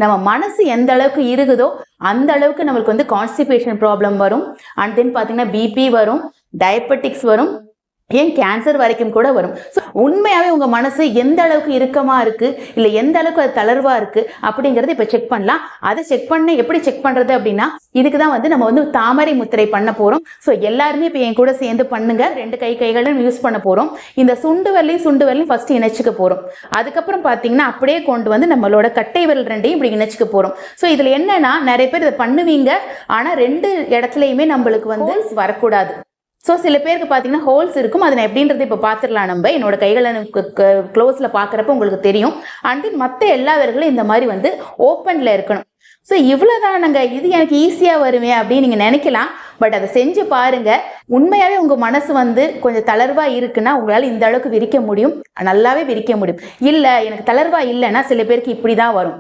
நம்ம மனசு எந்த அளவுக்கு இருக்குதோ அந்த அளவுக்கு நம்மளுக்கு வந்து கான்ஸ்டிபேஷன் ப்ராப்ளம் வரும். அண்ட் தென் பார்த்தீங்கன்னா பிபி வரும், டயபெட்டிக்ஸ் வரும், ஏன் கேன்சர் வரைக்கும் கூட வரும். உண்மையாவே உங்க மனசு எந்த அளவுக்கு இறுக்கமா இருக்கு, இல்ல எந்த அளவுக்கு அது தளர்வா இருக்கு அப்படிங்கறது இப்ப செக் பண்ணலாம். அதை செக் பண்ண எப்படி செக் பண்றது அப்படின்னா, இதுக்குதான் வந்து நம்ம வந்து தாமரை முத்திரை பண்ண போறோம். ஸோ எல்லாருமே இப்ப என் கூட சேர்ந்து பண்ணுங்க. 2 கைகளும் யூஸ் பண்ண போறோம். இந்த சுண்டு விரலையும் ஃபர்ஸ்ட் இணைச்சுக்க போறோம். அதுக்கப்புறம் பாத்தீங்கன்னா அப்படியே கொண்டு வந்து நம்மளோட கட்டை விரல் 2ஐயும் இப்படி இணைச்சுக்க போறோம். ஸோ இதுல என்னன்னா, நிறைய பேர் இதை பண்ணுவீங்க, ஆனா 2 இடத்துலயுமே நம்மளுக்கு வந்து வரக்கூடாது. ஸோ சில பேருக்கு பார்த்தீங்கன்னா ஹோல்ஸ் இருக்கும். அதை நான் எப்படின்றது இப்போ பார்த்துடலாம். நம்ம என்னோட கைகளை க்ளோஸில் பார்க்குறப்ப உங்களுக்கு தெரியும். அண்ட் மற்ற எல்லா விரல்களும் இந்த மாதிரி வந்து ஓப்பனில் இருக்கணும். ஸோ இவ்வளோதானங்க, இது எனக்கு ஈஸியாக வருமே அப்படின்னு நீங்கள் நினைக்கலாம். பட் அதை செஞ்சு பாருங்க. உண்மையாகவே உங்கள் மனசு வந்து கொஞ்சம் தளர்வாக இருக்குன்னா உங்களால் இந்த அளவுக்கு விரிக்க முடியும், நல்லாவே விரிக்க முடியும். இல்லை எனக்கு தளர்வாக இல்லைன்னா சில பேருக்கு இப்படி தான் வரும்.